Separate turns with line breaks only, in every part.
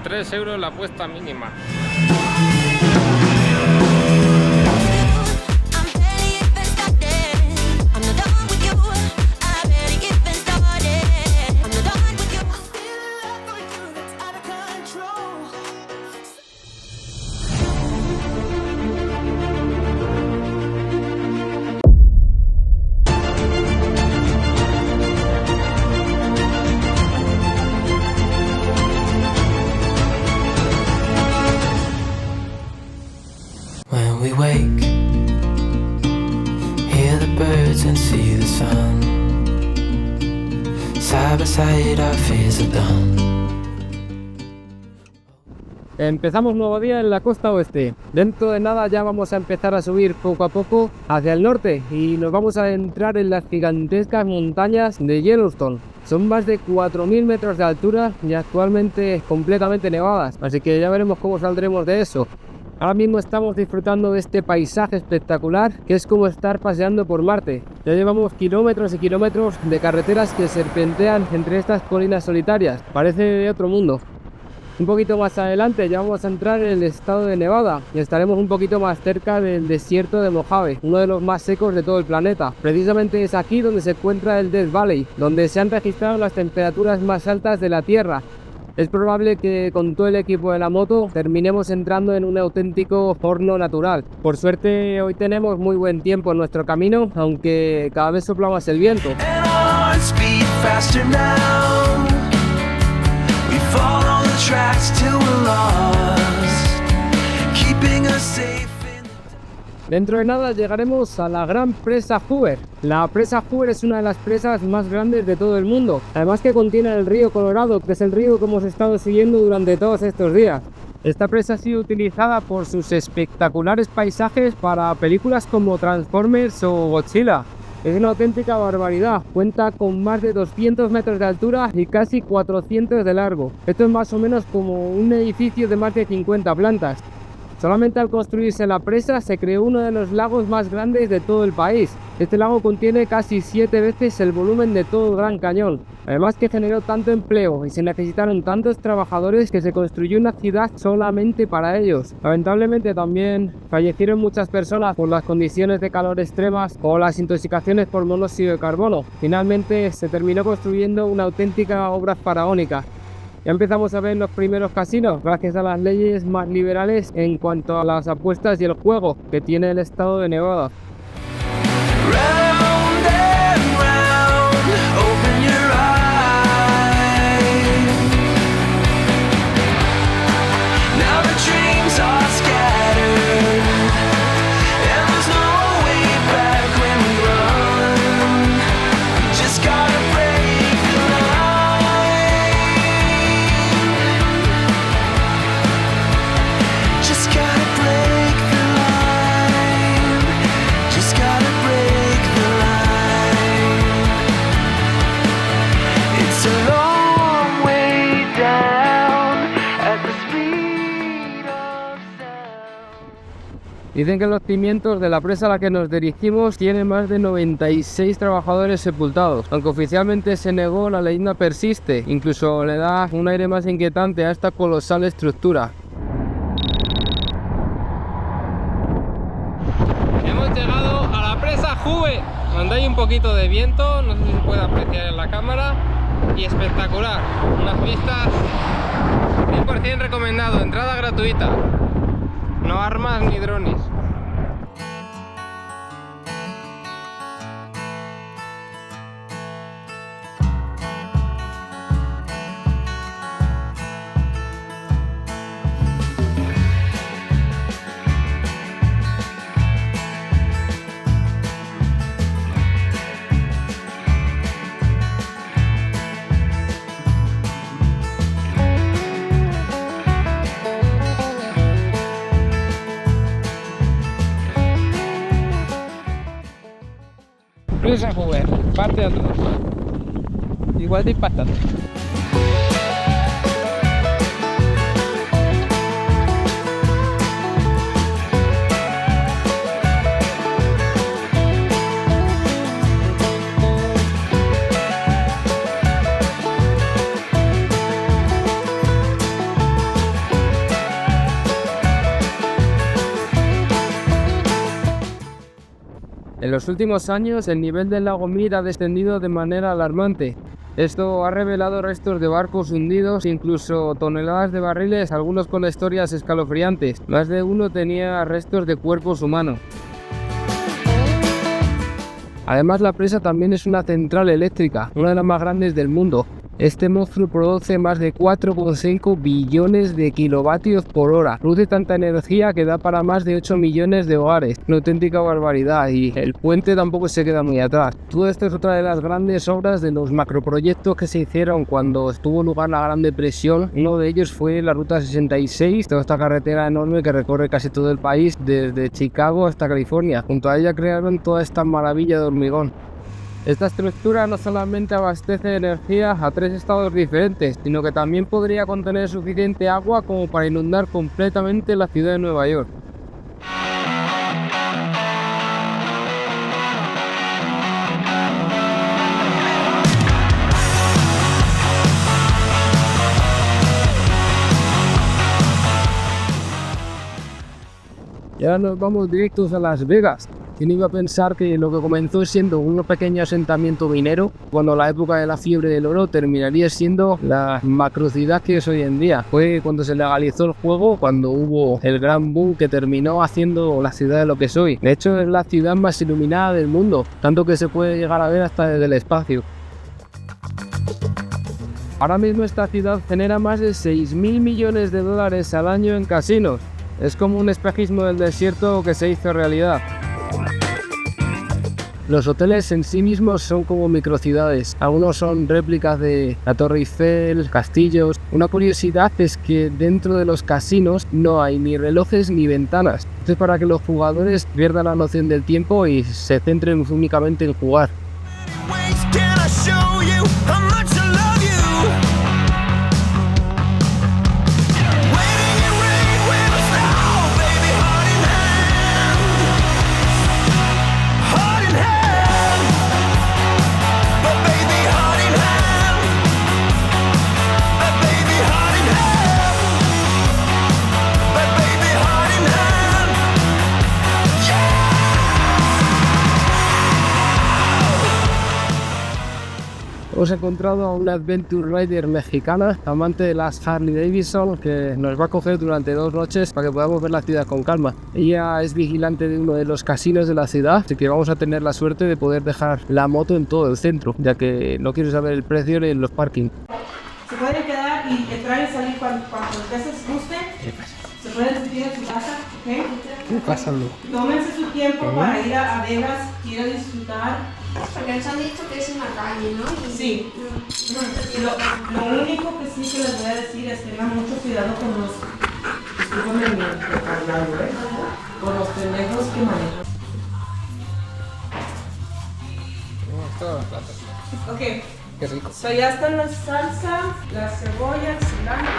3 euros la apuesta mínima.
When we wake, hear the birds and see the sun. Side by side our fears are done.
Empezamos nuevo día en la costa oeste. Dentro de nada ya vamos a empezar a subir poco a poco hacia el norte y nos vamos a entrar en las gigantescas montañas de Yellowstone. Son más de 4.000 metros de altura y actualmente completamente nevadas, así que ya veremos cómo saldremos de eso. Ahora mismo estamos disfrutando de este paisaje espectacular que es como estar paseando por Marte. Ya llevamos kilómetros y kilómetros de carreteras que serpentean entre estas colinas solitarias. Parece de otro mundo. Un poquito más adelante ya vamos a entrar en el estado de Nevada y estaremos un poquito más cerca del desierto de Mojave, uno de los más secos de todo el planeta. Precisamente es aquí donde se encuentra el Death Valley, donde se han registrado las temperaturas más altas de la Tierra. Es probable que con todo el equipo de la moto terminemos entrando en un auténtico horno natural. Por suerte hoy tenemos muy buen tiempo en nuestro camino, aunque cada vez sopla más el viento. Dentro de nada llegaremos a la gran presa Hoover. La presa Hoover es una de las presas más grandes de todo el mundo, además que contiene el río Colorado, que es el río que hemos estado siguiendo durante todos estos días. Esta presa ha sido utilizada por sus espectaculares paisajes para películas como Transformers o Godzilla. Es una auténtica barbaridad, cuenta con más de 200 metros de altura y casi 400 de largo. Esto es más o menos como un edificio de más de 50 plantas. Solamente al construirse la presa se creó uno de los lagos más grandes de todo el país. Este lago contiene casi 7 veces el volumen de todo el Gran Cañón. Además que generó tanto empleo y se necesitaron tantos trabajadores que se construyó una ciudad solamente para ellos. Lamentablemente también fallecieron muchas personas por las condiciones de calor extremas o las intoxicaciones por monóxido de carbono. Finalmente se terminó construyendo una auténtica obra faraónica. Ya empezamos a ver los primeros casinos gracias a las leyes más liberales en cuanto a las apuestas y el juego que tiene el estado de Nevada. Dicen que los cimientos de la presa a la que nos dirigimos tienen más de 96 trabajadores sepultados. Aunque oficialmente se negó, la leyenda persiste. Incluso le da un aire más inquietante a esta colosal estructura.
Hemos llegado a la presa Hoover, donde hay un poquito de viento, no sé si se puede apreciar en la cámara, y espectacular. Unas vistas 100% recomendado, entrada gratuita. No armas ni drones.
Presa Hoover, parte atrás. Igual de impactante. En los últimos años, el nivel del lago Mead ha descendido de manera alarmante. Esto ha revelado restos de barcos hundidos, incluso toneladas de barriles, algunos con historias escalofriantes. Más de uno tenía restos de cuerpos humanos. Además, la presa también es una central eléctrica, una de las más grandes del mundo. Este monstruo produce más de 4,5 billones de kilovatios por hora. Produce tanta energía que da para más de 8 millones de hogares. Una auténtica barbaridad, y el puente tampoco se queda muy atrás. Todo esto es otra de las grandes obras de los macroproyectos que se hicieron cuando estuvo lugar la Gran Depresión. Uno de ellos fue la Ruta 66, toda esta carretera enorme que recorre casi todo el país, desde Chicago hasta California. Junto a ella crearon toda esta maravilla de hormigón. Esta estructura no solamente abastece energía a 3 estados diferentes, sino que también podría contener suficiente agua como para inundar completamente la ciudad de Nueva York. Y ahora nos vamos directos a Las Vegas. ¿Quién iba a pensar que lo que comenzó siendo un pequeño asentamiento minero, cuando la época de la fiebre del oro terminaría siendo la macrocidad que es hoy en día? Fue cuando se legalizó el juego, cuando hubo el gran boom que terminó haciendo la ciudad de lo que es hoy. De hecho, es la ciudad más iluminada del mundo, tanto que se puede llegar a ver hasta desde el espacio. Ahora mismo esta ciudad genera más de 6.000 millones de dólares al año en casinos. Es como un espejismo del desierto que se hizo realidad. Los hoteles en sí mismos son como microciudades. Algunos son réplicas de la Torre Eiffel, castillos. Una curiosidad es que dentro de los casinos no hay ni relojes ni ventanas. Esto es para que los jugadores pierdan la noción del tiempo y se centren únicamente en jugar. Hemos encontrado a una Adventure Rider mexicana, amante de las Harley Davidson, que nos va a coger durante 2 noches para que podamos ver la ciudad con calma. Ella es vigilante de uno de los casinos de la ciudad, así que vamos a tener la suerte de poder dejar la moto en todo el centro, ya que no quiero saber el precio ni en los parkings.
Se pueden quedar y entrar y salir cuando veces gusten.
¿Qué pasa?
Se pueden sentir en su casa, ¿ok?
¿Qué pasa, Lu?
Tómense su tiempo para ir a Vegas, quiero disfrutar.
Porque nos han dicho que es una calle, ¿no?
Sí. Lo único que sí que les voy a decir es que tengan mucho cuidado con los... Discúlpame mi vocabulario, ¿eh? Con los pendejos que manejan.
Todos los platos.
Ok.
Qué rico.
So ya están la salsa, la cebolla, el cilantro.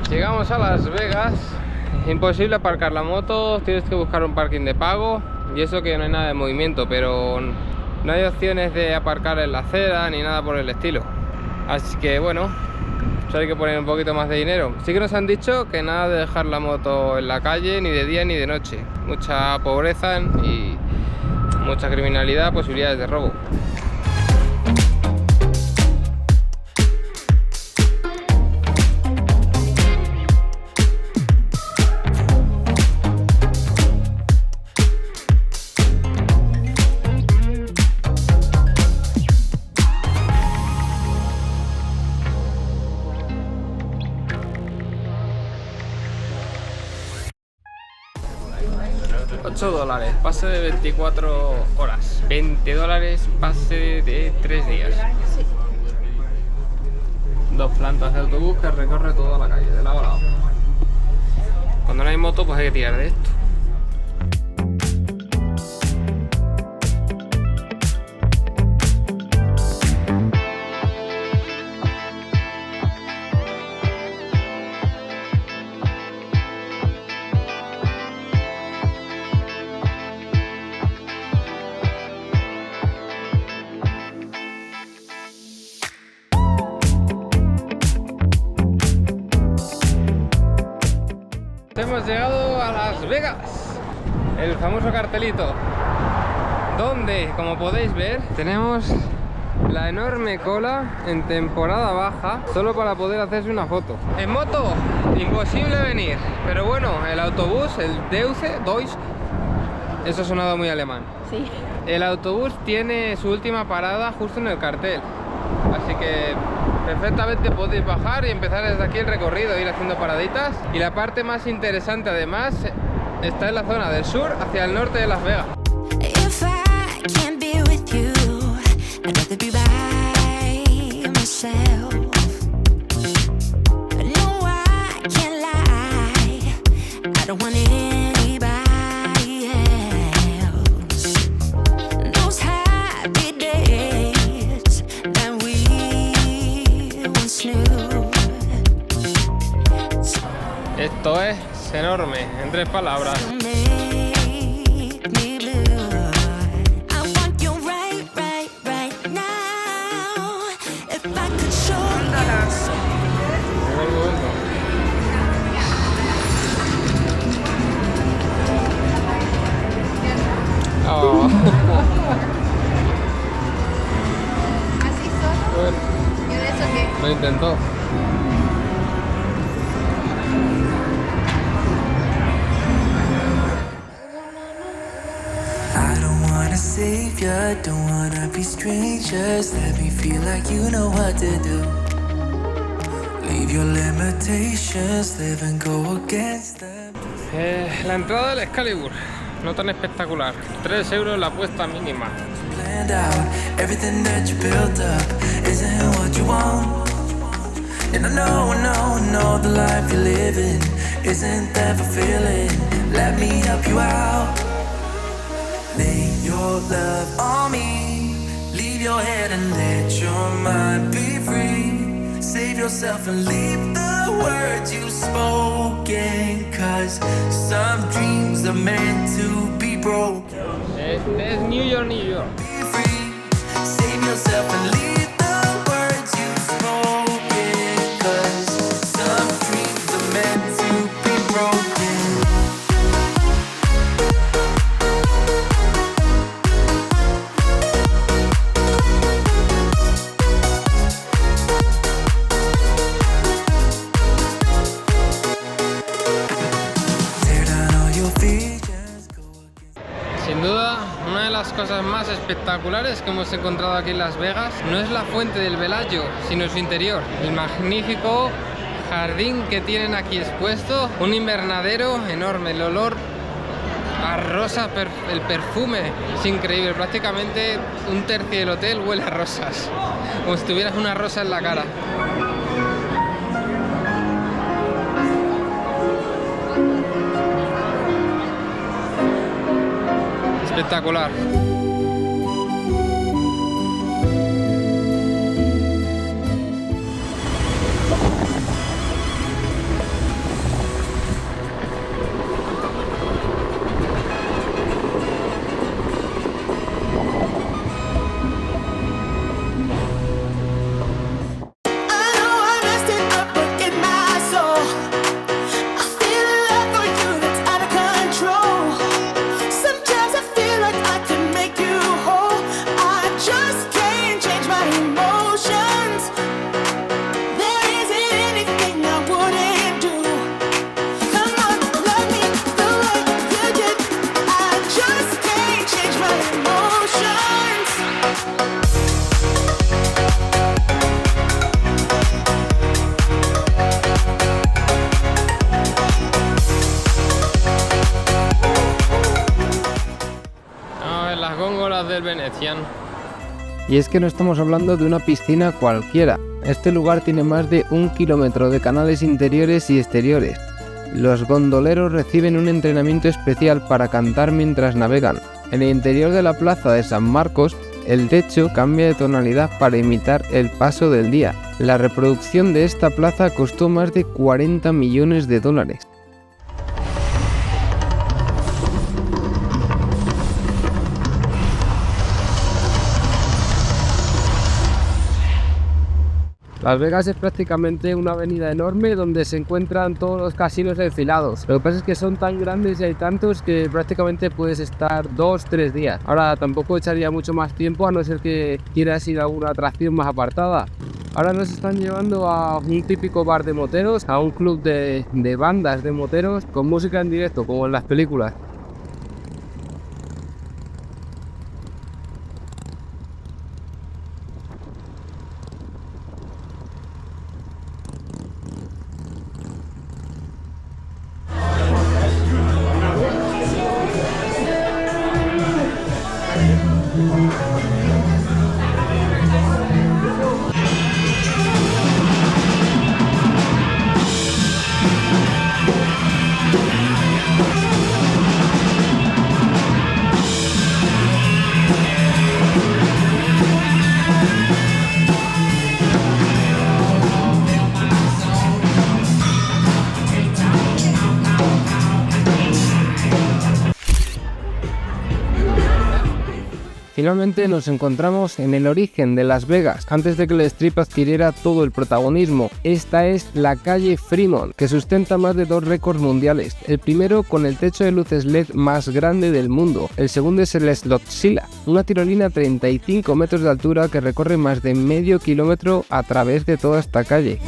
Llegamos a Las Vegas. Imposible aparcar la moto, tienes que buscar un parking de pago, y eso que no hay nada de movimiento, pero no hay opciones de aparcar en la acera ni nada por el estilo. Así que bueno, pues hay que poner un poquito más de dinero. Sí que nos han dicho que nada de dejar la moto en la calle ni de día ni de noche. Mucha pobreza y mucha criminalidad, posibilidades de robo. $8, pase de 24 horas, $20, pase de 3 días. 2 plantas de autobús que recorre toda la calle, de lado a lado. Cuando no hay moto, pues hay que tirar de esto. hemos llegado a Las Vegas. El famoso cartelito, donde, como podéis ver, tenemos la enorme cola en temporada baja, solo para poder hacerse una foto. En moto, imposible venir, pero bueno, el autobús, el Deutsche, eso ha sonado muy alemán.
Sí.
El autobús tiene su última parada justo en el cartel, así que perfectamente podéis bajar y empezar desde aquí el recorrido, ir haciendo paraditas. Y la parte más interesante además está en la zona del sur hacia el norte de Las Vegas.
If I can't be with you, I'd rather be by myself. No, I can't lie, I don't want anybody else. Those happy days that we once knew.
Esto es enorme, en 3 palabras.
Make me blue. I want you right now. If I could show
Llegó el momento. Oh.
¿Así solo?
Bueno,
¿Y de eso qué?
lo intentó.
I don't wanna save ya, don't wanna be strangers. Let me feel like you know what to do. Leave your limitations, live and go against them.
La entrada del Excalibur, no tan espectacular. 3 euros la apuesta mínima.
Planned out, everything that you built up isn't what you want. And I know the life you're living isn't that fulfilling. Let me help you out. Lay your love on me. Leave your head and let your mind be free. Save yourself and leave the words you've spoken. 'Cause some dreams are meant to be broken.
Este es New York, New York.
Be free. Save yourself and leave the words you've spoken. 'Cause some dreams are meant to be broken.
Sin duda, una de las cosas más espectaculares que hemos encontrado aquí en Las Vegas no es la fuente del Bellagio, sino su interior. El magnífico jardín que tienen aquí expuesto, un invernadero enorme, el olor a rosa, el perfume es increíble. Prácticamente un tercio del hotel huele a rosas, como si tuvieras una rosa en la cara. Espectacular. Las góndolas del Venetian.
Y es que no estamos hablando de una piscina cualquiera. Este lugar tiene más de 1 kilómetro de canales interiores y exteriores. Los gondoleros reciben un entrenamiento especial para cantar mientras navegan. En el interior de la plaza de San Marcos, el techo cambia de tonalidad para imitar el paso del día. La reproducción de esta plaza costó más de 40 millones de dólares. Las Vegas es prácticamente una avenida enorme donde se encuentran todos los casinos enfilados. Lo que pasa es que son tan grandes y hay tantos que prácticamente puedes estar 2-3 días. Ahora tampoco echaría mucho más tiempo a no ser que quieras ir a alguna atracción más apartada. Ahora nos están llevando a un típico bar de moteros, a un club de bandas de moteros con música en directo, como en las películas. Finalmente nos encontramos en el origen de Las Vegas, antes de que el Strip adquiriera todo el protagonismo. Esta es la calle Fremont, que sustenta más de 2 récords mundiales. El primero con el techo de luces LED más grande del mundo. El segundo es el Slotzilla, una tirolina a 35 metros de altura que recorre más de medio kilómetro a través de toda esta calle.